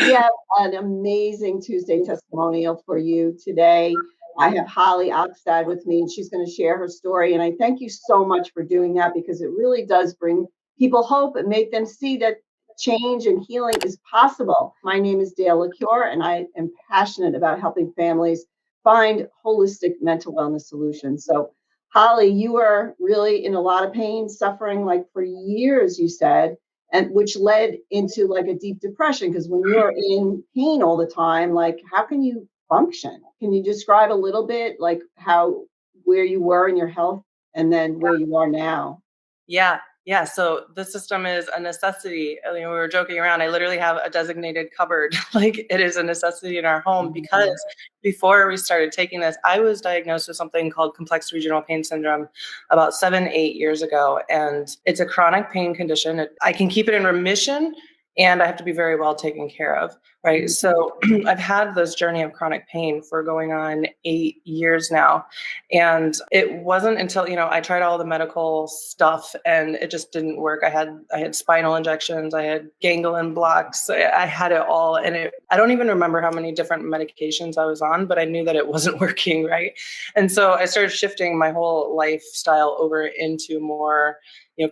We have an amazing Tuesday testimonial for you today. I have Holly Oxstad with me, and she's going to share her story. And I thank you so much for doing that, because it really does bring people hope and make them see that change and healing is possible. My name is Dale Ecuyer, and I am passionate about helping families find holistic mental wellness solutions. So, Holly, you were really in a lot of pain, suffering like for years, you said, and which led into like a deep depression, because when you're in pain all the time, like how can you function? Can you describe a little bit like how where you were in your health and then where you are now? Yeah. Yeah. So the system is a necessity. I mean, we were joking around. I literally have a designated cupboard. Like it is a necessity in our home, because before we started taking this, I was diagnosed with something called complex regional pain syndrome about 7, 8 years ago. And it's a chronic pain condition. I can keep it in remission, and I have to be very well taken care of. Right. So I've had this journey of chronic pain for going on 8 years now. And it wasn't until, I tried all the medical stuff and it just didn't work. I had spinal injections, I had ganglion blocks, I had it all. And I don't even remember how many different medications I was on, but I knew that it wasn't working. Right. And so I started shifting my whole lifestyle over into more,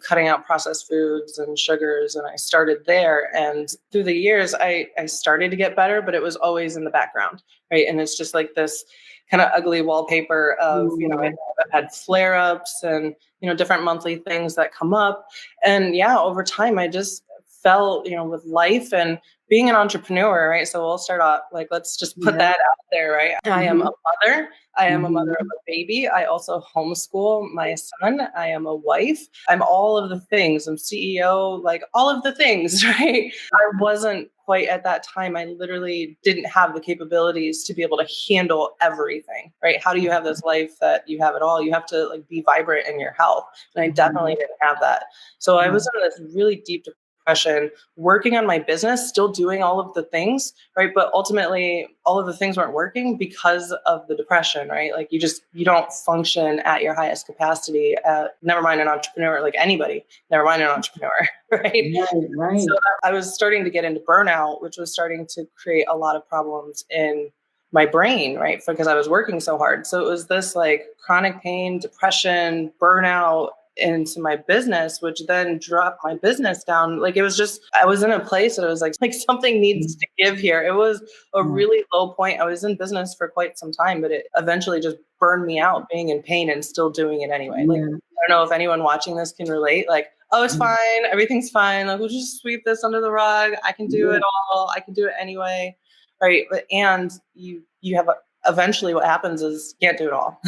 cutting out processed foods and sugars. And I started there. And through the years, I started to get better, but it was always in the background. Right. And it's just like this kind of ugly wallpaper of, I've had flare-ups and, different monthly things that come up. And yeah, over time, I just fell, with life and being an entrepreneur, right? So we'll start off like, let's just put that out there, right? I am a mother. I am a mother of a baby. I also homeschool my son. I am a wife. I'm all of the things. I'm CEO, like all of the things, right? I wasn't quite at that time. I literally didn't have the capabilities to be able to handle everything, right? How do you have this life that you have it all? You have to like be vibrant in your health. And I definitely didn't have that. So I was in this really deep depression, working on my business, still doing all of the things, right? But ultimately all of the things weren't working because of the depression, right? Like you don't function at your highest capacity, never mind an entrepreneur, like anybody, never mind an entrepreneur, right? Right. So I was starting to get into burnout, which was starting to create a lot of problems in my brain, right? Because I was working so hard. So it was this like chronic pain, depression, burnout into my business, which then dropped my business down. Like it was just, I was in a place that I was like something needs to give here. It was a really low point. I was in business for quite some time, but it eventually just burned me out being in pain and still doing it anyway. Like, I don't know if anyone watching this can relate. Like, oh, it's fine. Everything's fine. Like, we'll just sweep this under the rug. I can do it all. I can do it anyway. Right. And you have eventually what happens is you can't do it all.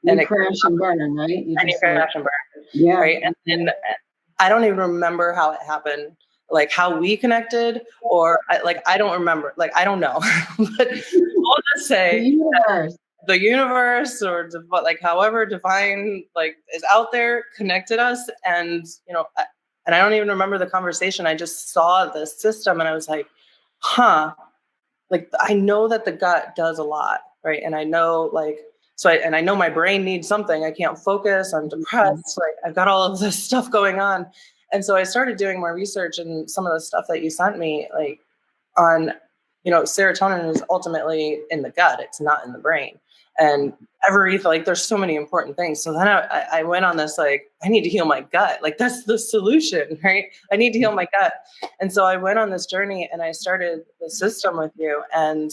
And it crash and burn, right? You crash and burn. Yeah. Right. And then I don't even remember how it happened, like how we connected, or I don't remember. Like, I don't know. But I'll just say the universe or like however divine like is out there connected us. And, and I don't even remember the conversation. I just saw the system and I was like, like I know that the gut does a lot, right? And I know I know my brain needs something. I can't focus. I'm depressed. Like I've got all of this stuff going on. And so I started doing more research, and some of the stuff that you sent me, like on, serotonin is ultimately in the gut. It's not in the brain. And like there's so many important things. So then I went on this, like, I need to heal my gut. Like that's the solution, right? I need to heal my gut. And so I went on this journey and I started the system with you. And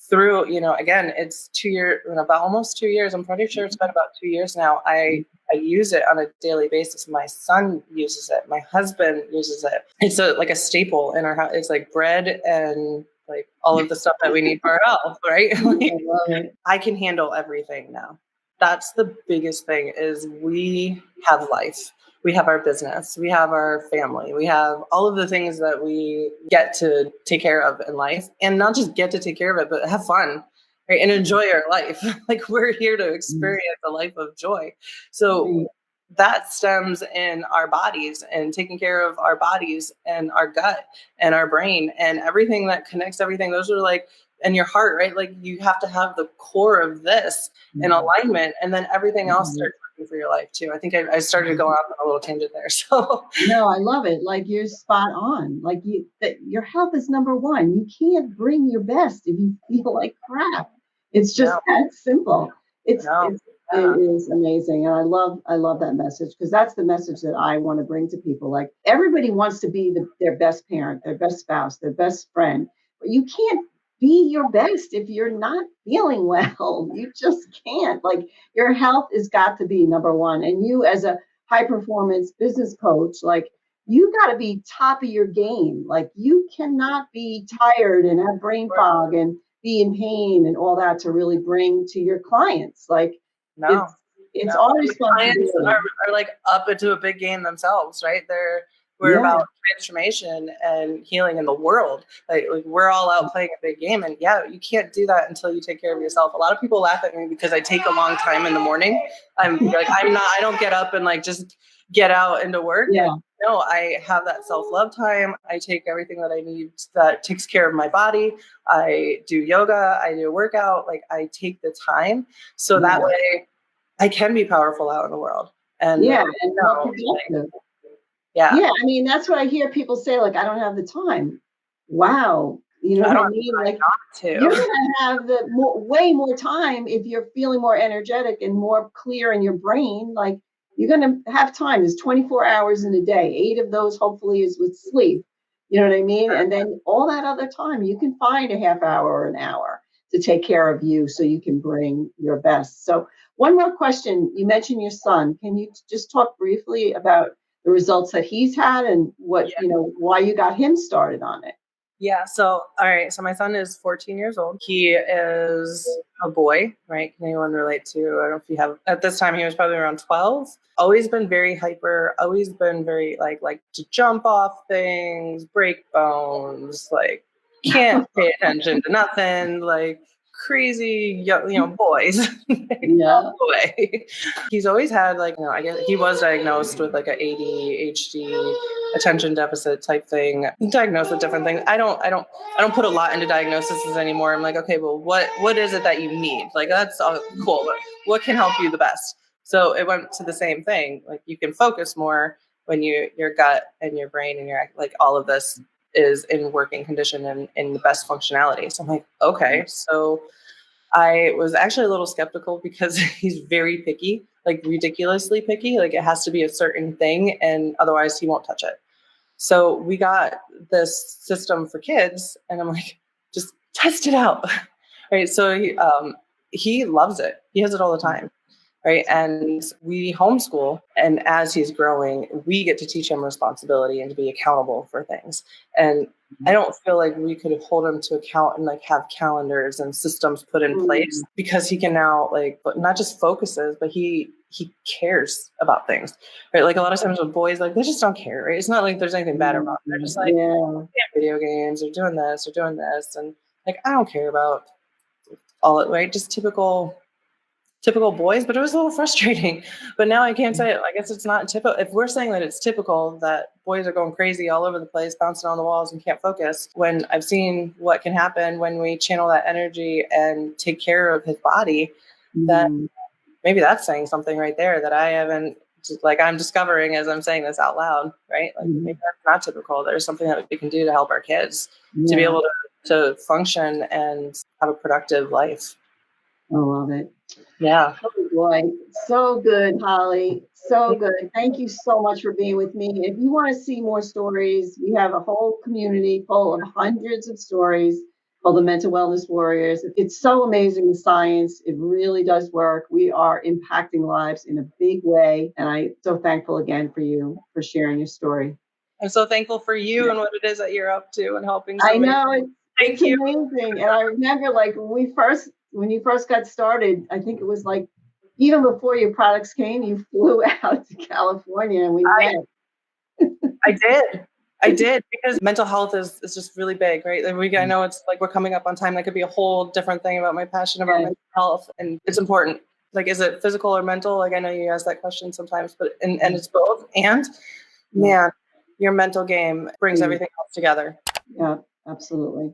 through, again, it's 2 years, about almost 2 years. I'm pretty sure it's been about 2 years now. I use it on a daily basis. My son uses it. My husband uses it. It's like a staple in our house. It's like bread and like all of the stuff that we need for our health, right? Like, I can handle everything now. That's the biggest thing is we have life. We have our business, we have our family, we have all of the things that we get to take care of in life, and not just get to take care of it, but have fun, right? And enjoy our life. Like we're here to experience a life of joy. So that stems in our bodies and taking care of our bodies and our gut and our brain and everything that connects everything. Those are like, and your heart, right? Like you have to have the core of this in alignment, and then everything else starts for your life too. I think I started going off on a little tangent there. So No, I love it. Like you're spot on. Like your health is number one. You can't bring your best if you feel like crap. It's just no, that simple. It's no, it's it yeah, is amazing, and I love that message because that's the message that I want to bring to people. Like everybody wants to be their best parent, their best spouse, their best friend, but you can't be your best if you're not feeling well. You just can't. Like your health has got to be number one, and you as a high performance business coach, like you got to be top of your game. Like you cannot be tired and have brain fog and be in pain and all that to really bring to your clients. Like no. it's it's No, all and the clients responsibility. are like up into a big game themselves, right? We're Yeah, about transformation and healing in the world. Like we're all out playing a big game, and yeah, you can't do that until you take care of yourself. A lot of people laugh at me because I take a long time in the morning. I don't get up and like just get out into work. And yeah, no, I have that self-love time. I take everything that I need that takes care of my body. I do yoga. I do a workout. Like I take the time so that yeah, way I can be powerful out in the world. And yeah, and more like, productive. yeah, Yeah, I mean that's what I hear people say. Like I don't have the time. Wow, you know I what don't I have mean? Like time you're not to. gonna have way more time if you're feeling more energetic and more clear in your brain. Like you're gonna have time. There's 24 hours in a day. 8 of those hopefully is with sleep. You know what I mean? And then all that other time, you can find a half hour or an hour to take care of you so you can bring your best. So one more question. You mentioned your son. Can you just talk briefly about the results that he's had and what, why you got him started on it? Yeah. So, all right. So my son is 14 years old. He is a boy, right? Can anyone relate to? I don't know if you have, at this time, he was probably around 12. Always been very hyper, always been very like to jump off things, break bones, like can't pay attention to nothing, like crazy, boys. Yeah. Boy. He's always had like, I guess he was diagnosed with like a ADHD, attention deficit type thing, diagnosed with different things. I don't put a lot into diagnoses anymore. I'm like, okay, well, what is it that you need? Like, that's all cool, but what can help you the best? So it went to the same thing. Like you can focus more when your gut and your brain and your, like, all of this is in working condition and in the best functionality. So I'm like, okay. So I was actually a little skeptical because he's very picky, like ridiculously picky. Like it has to be a certain thing and otherwise he won't touch it. So we got this system for kids and I'm like, just test it out. Right. So he loves it. He has it all the time. Right. And we homeschool. And as he's growing, we get to teach him responsibility and to be accountable for things. And I don't feel like we could hold him to account and like have calendars and systems put in place because he can now like, but not just focuses, but he cares about things, right? Like a lot of times with boys, like they just don't care, right? It's not like there's anything bad about them. They're just like, video games or doing this or doing this. And like, I don't care about all it, right? Just typical boys, but it was a little frustrating. But now I can't say it. I guess it's not typical. If we're saying that it's typical that boys are going crazy all over the place, bouncing on the walls and can't focus, when I've seen what can happen when we channel that energy and take care of his body, then maybe that's saying something right there that I haven't, like I'm discovering as I'm saying this out loud, right? Like maybe that's not typical. There's something that we can do to help our kids to be able to function and have a productive life. I love it. Yeah. Oh boy, so good, Holly. So good. Thank you so much for being with me. If you want to see more stories, we have a whole community full of hundreds of stories called the Mental Wellness Warriors. It's so amazing, the science. It really does work. We are impacting lives in a big way. And I'm so thankful again for you for sharing your story. I'm so thankful for you and what it is that you're up to and helping I so many. know it's you. amazing. And I remember like when you first got started, I think it was like even before your products came, you flew out to California and we met. I did because mental health is just really big, right? Like I know it's like we're coming up on time. That could be a whole different thing about my passion about mental health, and it's important. Like, is it physical or mental? Like I know you ask that question sometimes, but and it's both. And man, your mental game brings everything else together. Yeah, absolutely.